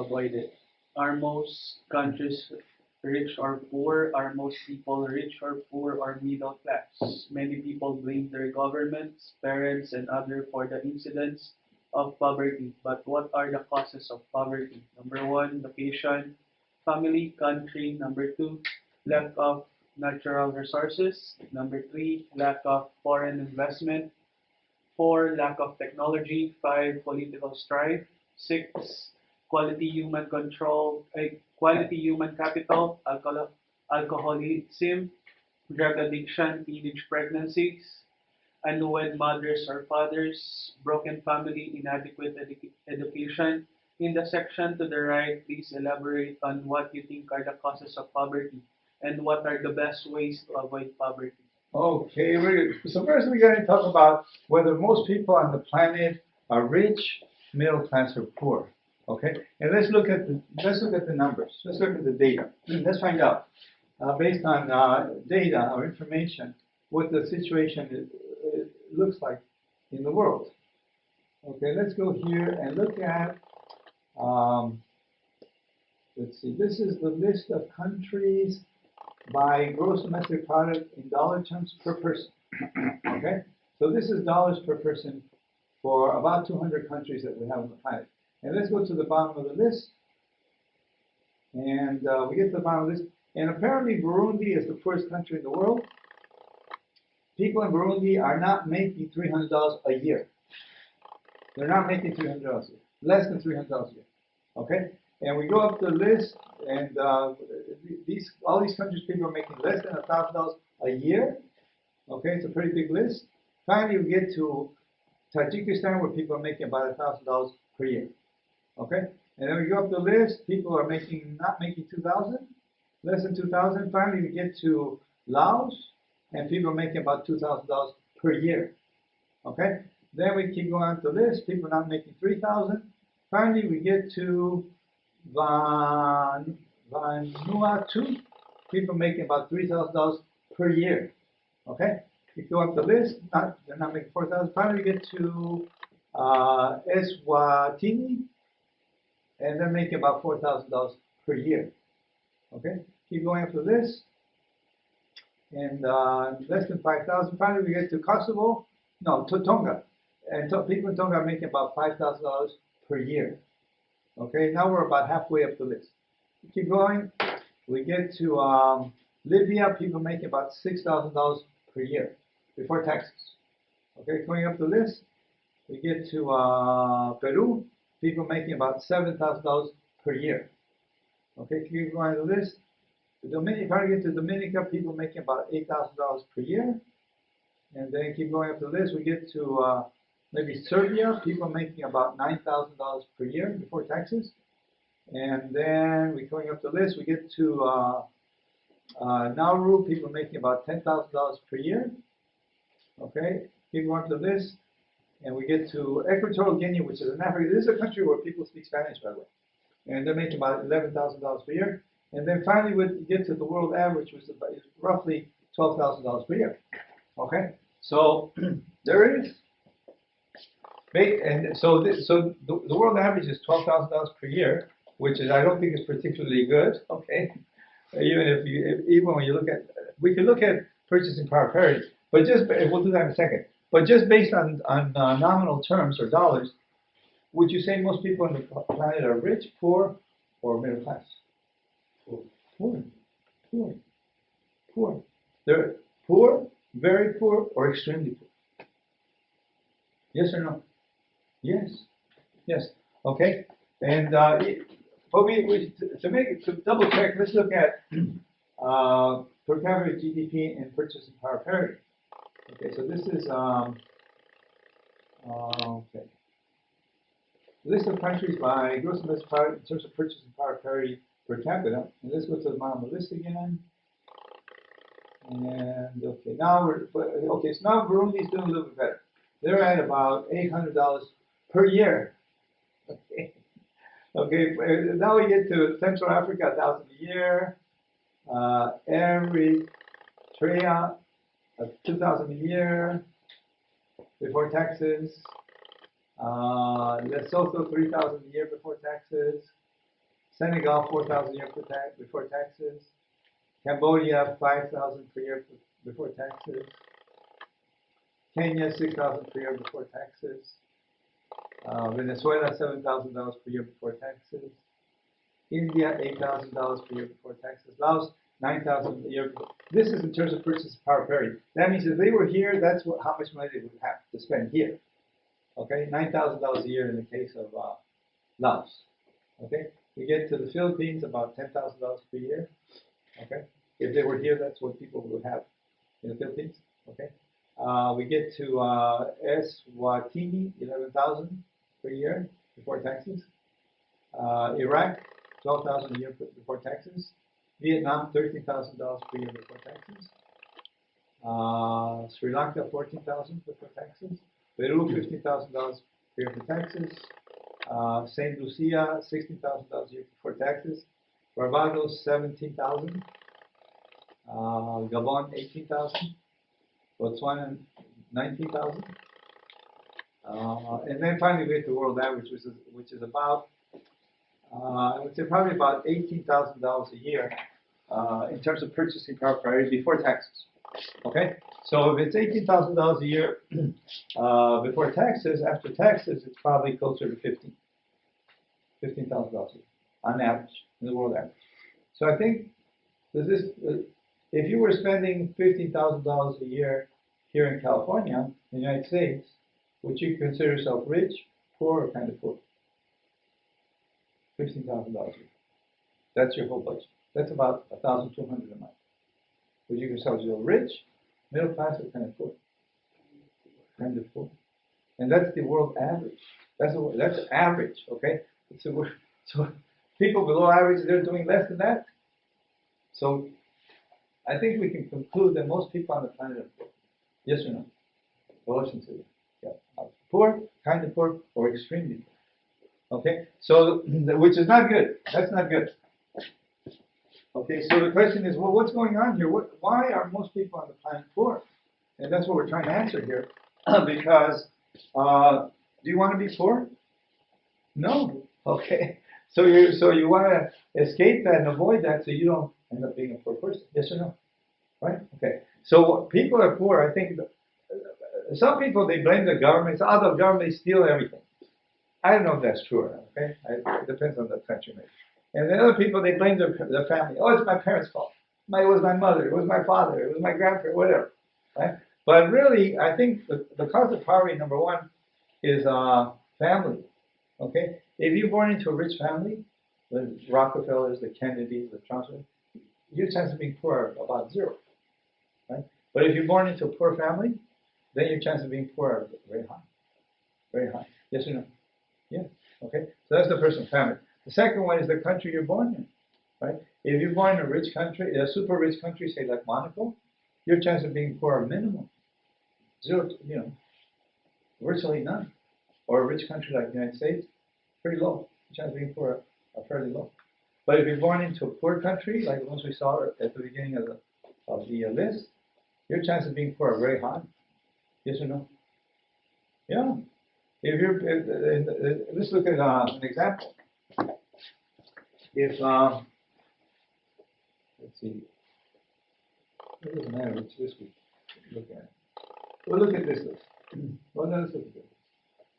avoid it. Are most countries rich or poor? Are most people rich or poor or middle class? Many people blame their governments, parents, and others for the incidence of poverty. But what are the causes of poverty? Number one, location, family, country. Number two, lack of natural resources. Number three, lack of foreign investment. Four, lack of technology. Five, political strife. Six, quality human capital, alcoholism, drug addiction, teenage pregnancies, unwed mothers or fathers, broken family, inadequate education. In the section to the right, please elaborate on what you think are the causes of poverty and what are the best ways to avoid poverty. Okay, so first we're going to talk about whether most people on the planet are rich, middle class, or poor. Okay, and let's look at the numbers. Let's look at the data. Let's find out based on data or information what the situation looks like in the world. Okay, let's go here and look at. Um, let's see. This is the list of countries by gross domestic product in dollar terms per person. Okay, so this is dollars per person for about 200 countries that we have on the planet. And let's go to the bottom of the list, and we get to the bottom of this. And apparently Burundi is the poorest country in the world. People in Burundi are not making $300 a year. They're not making $300 a year, less than $300 a year. Okay, and we go up the list, and all these countries, people are making less than $1,000 a year. Okay, it's a pretty big list. Finally, we get to Tajikistan, where people are making about $1,000 per year. Okay, and then we go up the list. People are not making 2,000, less than 2,000. Finally, we get to Laos, and people are making about $2,000 per year. Okay, then we keep going up the list. People are not making 3,000. Finally, we get to Vanuatu. People making about $3,000 per year. Okay, we go up the list. They're not making 4,000. Finally, we get to Eswatini, and they're making about $4,000 per year. Okay, keep going up the list, and less than 5,000. Finally, we get to Kosovo. No, to Tonga, and people in Tonga are making about $5,000 per year. Okay, now we're about halfway up the list. Keep going. We get to Libya. People making about $6,000 per year before taxes. Okay, going up the list, we get to Peru. People making about $7,000 per year. Okay, keep going on the list. If I get to Dominica, people making about $8,000 per year. And then keep going up the list. We get to maybe Serbia, people making about $9,000 per year before taxes. And then we're going up the list. We get to Nauru, people making about $10,000 per year. Okay, keep going up the list. And we get to Equatorial Guinea, which is in Africa. This is a country where people speak Spanish, by the way. And they're making about $11,000 per year. And then finally, we get to the world average, which is roughly $12,000 per year. Okay, so there it is. And so the world average is $12,000 per year, which is, I don't think is particularly good. Okay, even when you look at, we can look at purchasing power parity, but we'll do that in a second. But just based on nominal terms or dollars, would you say most people on the planet are rich, poor, or middle class? Poor. They're poor, very poor, or extremely poor. Yes or no? Yes. Okay. And but to double check, let's look at per capita GDP and purchasing power parity. Okay, so this is okay. List of countries by gross domestic product in terms of purchasing power parity per capita. And let's go to the bottom of the list again. And okay, so now Burundi is doing a little bit better. They're at about $800 per year. Okay. Now we get to Central Africa, $1,000 a year. Eritrea, $2,000 a year before taxes. Lesotho, $3,000 a year before taxes. Senegal 4,000 a year before taxes. Cambodia 5,000 per year before taxes. Kenya 6,000 per year before taxes. Venezuela $7,000 per year before taxes. India $8,000 per year before taxes. Laos 9,000 a year. This is in terms of purchasing power parity. That means if they were here, that's how much money they would have to spend here. Okay, $9,000 a year in the case of Laos. Okay, we get to the Philippines about $10,000 per year. Okay, if they were here, that's what people would have in the Philippines. Okay, we get to Eswatini, 11,000 per year before taxes. Iraq, 12,000 a year before taxes. Vietnam, $13,000 per year before taxes. Sri Lanka, 14,000 before taxes. Peru, $15,000 per year for taxes. Saint Lucia, $16,000 a year before taxes. Barbados, 17,000. Gabon, 18,000. Botswana, 19,000. And then finally we get the world average, which is about, I would say probably about $18,000 a year in terms of purchasing power parity before taxes. Okay, so if it's $18,000 a year before taxes, after taxes, it's probably closer to $15,000 a year on average in the world average. So I think if you were spending $15,000 a year here in California, in the United States, would you consider yourself rich, poor, or kind of poor? $15,000 a year. That's your whole budget. That's about $1,200 a month. Would you consider yourself rich, middle class, or kind of poor? Kind of poor. And that's the world average. That's average, okay? So people below average, they're doing less than that. So I think we can conclude that most people on the planet are poor. Yes or no? Well, listen to it. Yeah. Poor, kind of poor, or extremely poor. Okay? So, which is not good. That's not good. Okay, so the question is, well, what's going on here? Why are most people on the planet poor? And that's what we're trying to answer here. Because, do you want to be poor? No. Okay. So you want to escape that and avoid that so you don't end up being a poor person. Yes or no? Right? Okay. So people are poor. I think some people, they blame the government. So, the government steal everything. I don't know if that's true or not. Okay. It depends on the country, maybe. And then other people, they blame their family. Oh, it's my parents' fault. It was my mother. It was my father. It was my grandparent. Whatever. Right? But really, I think the cause of poverty, number one, is family. Okay. If you're born into a rich family, the Rockefellers, the Kennedys, the Trumps, your chance of being poor are about zero. Right? But if you're born into a poor family, then your chance of being poor are very high. Very high. Yes or no? Yeah. Okay. So that's the first one, family. The second one is the country you're born in. Right? If you're born in a rich country, a super rich country, say like Monaco, your chance of being poor are minimal. Zero, virtually none. Or a rich country like the United States, pretty low. The chance of being poor are fairly low. But if you're born into a poor country, like the ones we saw at the beginning of the list, your chance of being poor are very high. Yes or no? Yeah. Let's look at an example. If let's see, it doesn't matter which list we look at. We'll look at this list. Well, no, let's look at this.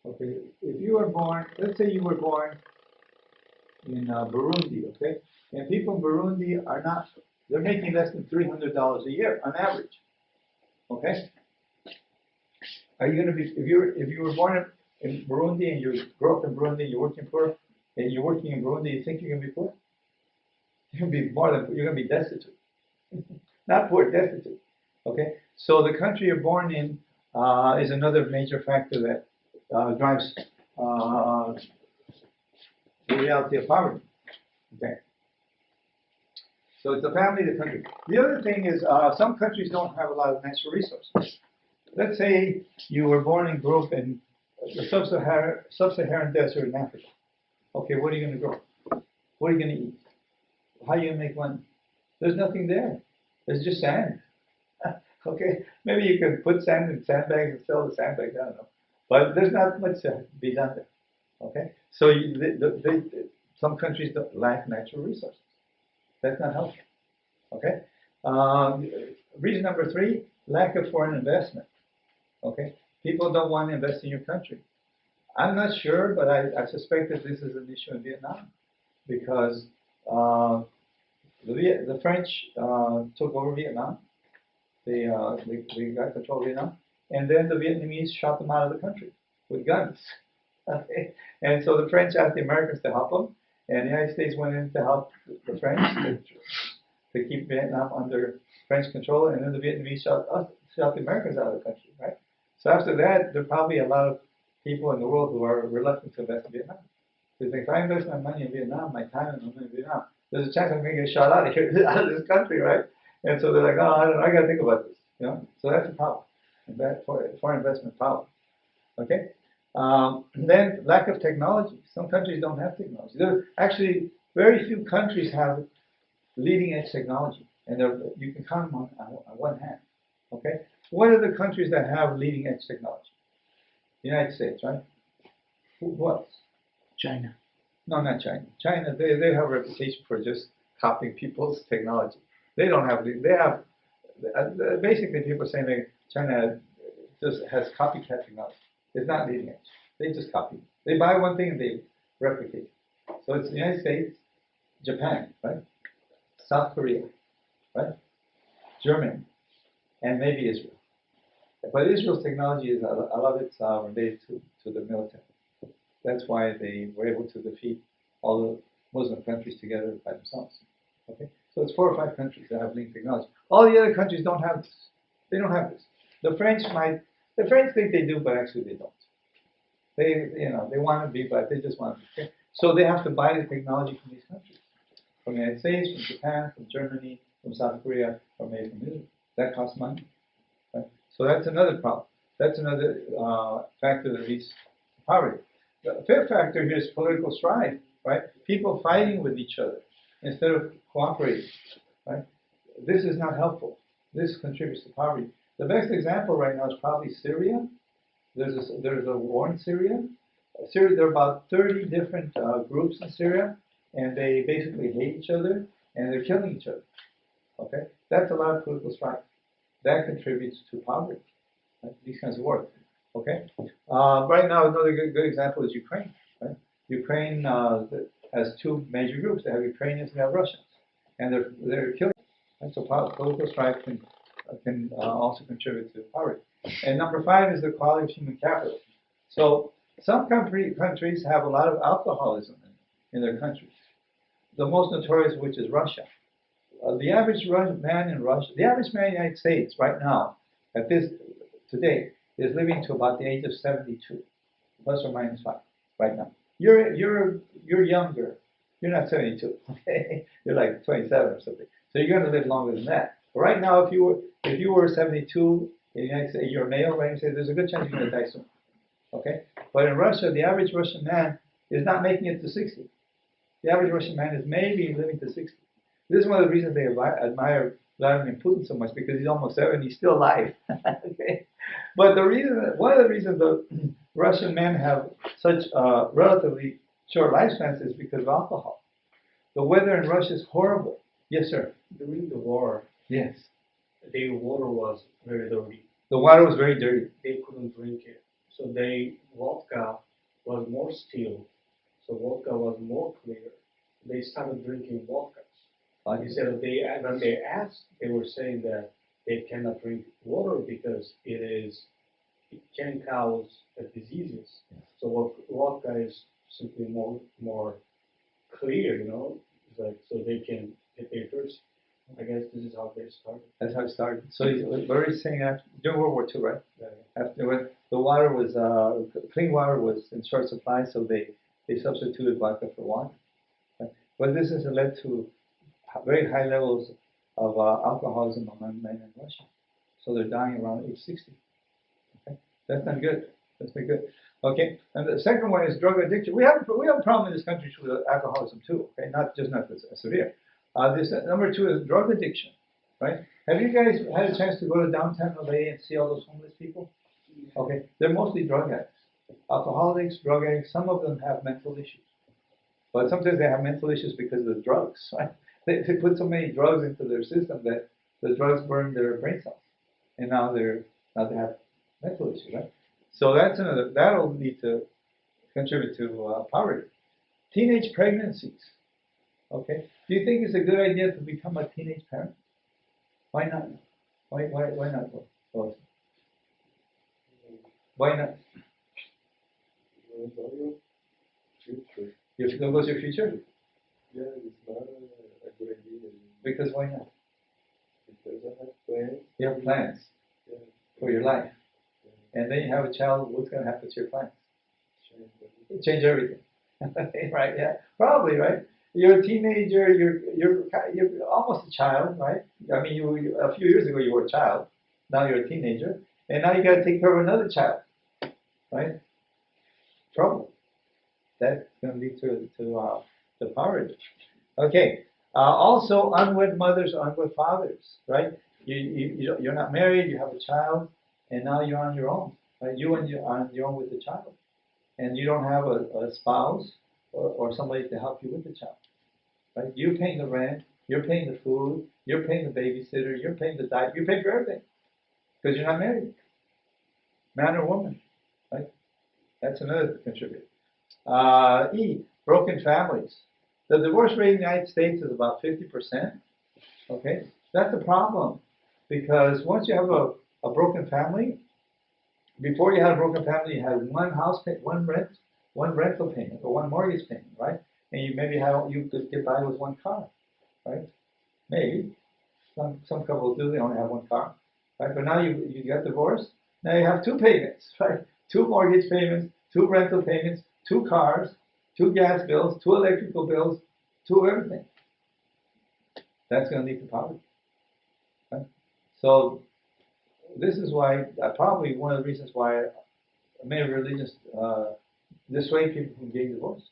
Okay, if you were born, let's say you were born in Burundi, okay, and people in Burundi they're making less than $300 a year on average. Okay, are you going to be if you were born in Burundi and you grew up in Burundi, you're working in Burundi, you think you're going to be poor? You're going to be destitute, not poor, destitute. Okay, so the country you're born in is another major factor that drives the reality of poverty. Okay. So it's the family, the country. The other thing is some countries don't have a lot of natural resources. Let's say you were born and grew up in the sub-Saharan desert in Africa. Okay, what are you going to grow? What are you going to eat? How are you going to make money? There's nothing there. There's just sand. Okay, maybe you can put sand in sandbags and sell the sandbags. I don't know, but there's not much to be done there. Okay, so Some countries don't lack natural resources. That's not helpful. Okay. Reason number 3: lack of foreign investment. Okay. People don't want to invest in your country. I'm not sure, but I suspect that this is an issue in Vietnam because the French took over Vietnam. They got control of Vietnam, and then the Vietnamese shot them out of the country with guns. Okay, and so the French asked the Americans to help them, and the United States went in to help the French to keep Vietnam under French control, and then the Vietnamese shot the Americans out of the country, right? So after that, there are probably a lot of people in the world who are reluctant to invest in Vietnam. They think, if I invest my money in Vietnam, my time and money in Vietnam, there's a chance I'm going to get shot out of here, out of this country, right? And so they're like, oh, I got to think about this, you know. So that's a problem, foreign investment power. Okay. Then lack of technology. Some countries don't have technology. There actually very few countries have leading edge technology, and you can count them on one hand. Okay. What are the countries that have leading edge technology? The United States, right? Who else? China. No, not China. China, they have a reputation for just copying people's technology. They don't have, they have, basically people saying that China just has copycat technology. It's not leading edge. They just copy. They buy one thing and they replicate. So it's the United States, Japan, right? South Korea, right? Germany, and maybe Israel. But Israel's technology is, a lot of it's related to the military. That's why they were able to defeat all the Muslim countries together by themselves. Okay, so it's 4 or 5 countries that have leading technology. All the other countries don't have this. They don't have this. The French think they do, but actually they don't. They want to be, but they just want to be. Okay? So they have to buy the technology from these countries, from the United States, from Japan, from Germany, from South Korea, or maybe from Israel. That costs money. Right? So that's another problem. That's another factor that leads to poverty. The 5th factor here is political strife, right? People fighting with each other instead of cooperating, right? This is not helpful. This contributes to poverty. The best example right now is probably Syria. There's a war in Syria. There are about 30 different groups in Syria, and they basically hate each other, and they're killing each other. Okay, that's a lot of political strife. That contributes to poverty. Right? These kinds of wars. Okay. Right now, another good example is Ukraine. Right? Ukraine has 2 major groups. They have Ukrainians and they have Russians, and they're killing. Right? So political strife can also contribute to poverty. And number 5 is the quality of human capital. So some countries have a lot of alcoholism in their countries. The most notorious of which is Russia. The average man in Russia, the average man in the United States right now, today, is living to about the age of 72, plus or minus 5, right now. You're younger. You're not 72. Okay, you're like 27 or something. So you're going to live longer than that. But right now, if you were 72 in the United States, you're a male, right? You say there's a good chance you're going to die soon. Okay, but in Russia, the average Russian man is not making it to 60. The average Russian man is maybe living to 60. This is one of the reasons they admire Vladimir Putin so much, because he's almost 70, he's still alive. Okay, but one of the reasons the Russian men have such relatively short lifespans is because of alcohol. The weather in Russia is horrible. Yes, sir. During the war, Yes. the water was very dirty. The water was very dirty. They couldn't drink it. So vodka was more still. So vodka was more clear. They started drinking vodkas. He said when they asked, they were saying that they cannot drink water because it can cause diseases. So vodka is simply more clear, It's like, so they can get their thirst. I guess this is how they started. That's how it started. So what he's saying after during World War II, right? Yeah. After when the water was clean water was in short supply, so they substituted vodka for water. Right? But this has led to very high levels of alcoholism among men in Russia. So they're dying around age 60. Okay, that's not good. That's not good. Okay, and the second one is drug addiction. We have a problem in this country with alcoholism too. Okay, not severe. Number 2 is drug addiction. Right? Have you guys had a chance to go to downtown LA and see all those homeless people? Okay, they're mostly drug addicts, alcoholics, drug addicts. Some of them have mental issues. But sometimes they have mental issues because of the drugs, right? They put so many drugs into their system that the drugs burn their brain cells, and now they have mental issues, right? So that's another that'll lead to contribute to poverty. Teenage pregnancies. Okay, do you think it's a good idea to become a teenage parent? Why not? Why not? Well, why not? Future. You feel what's your future? Yeah, it's not a good idea. Because why not? Because I have plans. You have plans Yeah. for your life, Yeah. and then you have a child. What's going to happen to your plans? Change everything. Change everything. Right? Yeah. Probably right. You're a teenager. You're almost a child, right? I mean, you a few years ago you were a child. Now you're a teenager, and now you got to take care of another child, right? Trouble. That's going to lead to poverty. Okay. Also, unwed mothers, unwed fathers, right? You're not married. You have a child, and now you're on your own. Right? You are on your own with the child, and you don't have a spouse or somebody to help you with the child. Right? You're paying the rent. You're paying the food. You're paying the babysitter. You're paying the diet. You pay for everything because you're not married, man or woman. Right? That's another contributor. Broken families. The divorce rate in the United States is about 50%. Okay, that's a problem because once you have a broken family, before you had a broken family, you had one house pay, one rental payment, or one mortgage payment, right? And you could get by with one car, right? Maybe some couples do. They only have one car, right? But now you got divorced. Now you have two payments, right? Two mortgage payments, two rental payments, two cars, two gas bills, two electrical bills, two everything. That's going to lead to poverty. Right? So this is why probably one of the reasons why many religions dissuade people from getting divorced.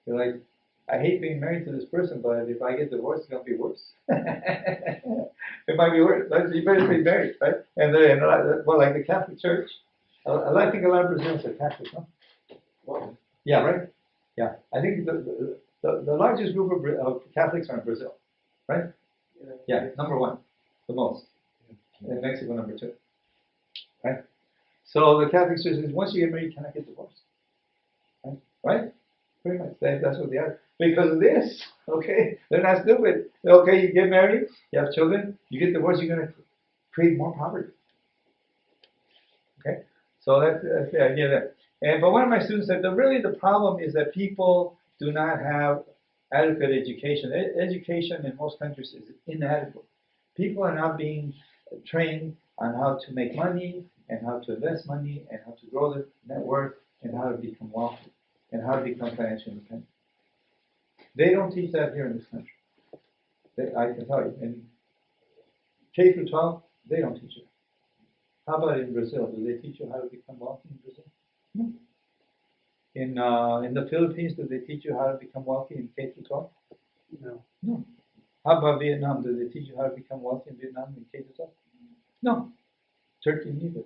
They're like, I hate being married to this person, but if I get divorced, it's going to be worse. It might be worse. You better be married, right? And well, like the Catholic Church, I think a lot of Brazilians are Catholic, huh? Well, Yeah, right? Yeah. I think the largest group of Catholics are in Brazil, right? Yeah, number one, the most. And Mexico, number two. Right? So the Catholic Church says once you get married, you cannot get divorced. Right? Pretty much. That's what they are. Because of this, okay? They're not stupid. Okay, you get married, you have children, you get divorced, you're going to create more poverty. Okay? So that's the idea there. But one of my students said that really the problem is that people do not have adequate education. Education in most countries is inadequate. People are not being trained on how to make money and how to invest money and how to grow their net worth and how to become wealthy and how to become financially independent. They don't teach that here in this country. I can tell you. In K through 12, they don't teach it. How about in Brazil? Do they teach you how to become wealthy in Brazil? No. In the Philippines, do they teach you how to become wealthy in K through 12? No. No. How about Vietnam? Do they teach you how to become wealthy in Vietnam in K through 12? No. Turkey neither.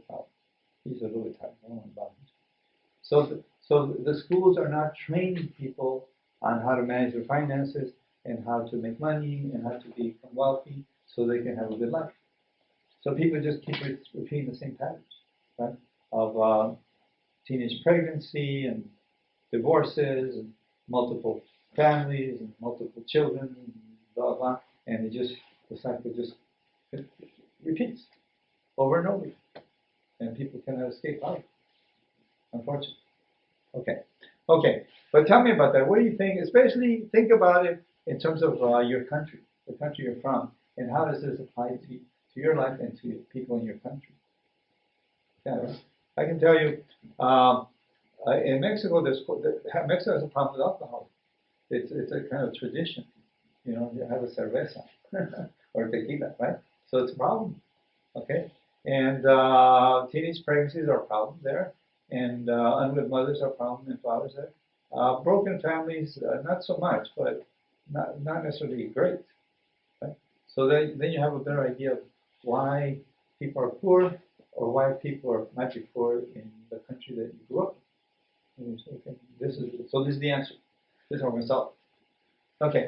He's a little bit tired. I don't want about him. So the schools are not training people on how to manage their finances and how to make money and how to become wealthy so they can have a good life. So people just keep repeating the same patterns, right? Of teenage pregnancy and divorces and multiple families and multiple children and blah blah, and the cycle just repeats over and over, and people cannot escape out, unfortunately. Okay. But tell me about that. What do you think? Especially think about it in terms of your country, the country you're from, and how does this apply to your life and to people in your country? Yeah, I can tell you, in Mexico, Mexico has a problem with alcohol. It's a kind of tradition, you have a cerveza or tequila, right? So it's a problem, okay? And teenage pregnancies are a problem there, and unwed mothers are a problem and fathers there. Broken families, not so much, but not necessarily great, right? So then you have a better idea of why people are poor or why people might be poor in the country that you grew up in. Okay, this is the answer. This is what we're gonna solve. Okay,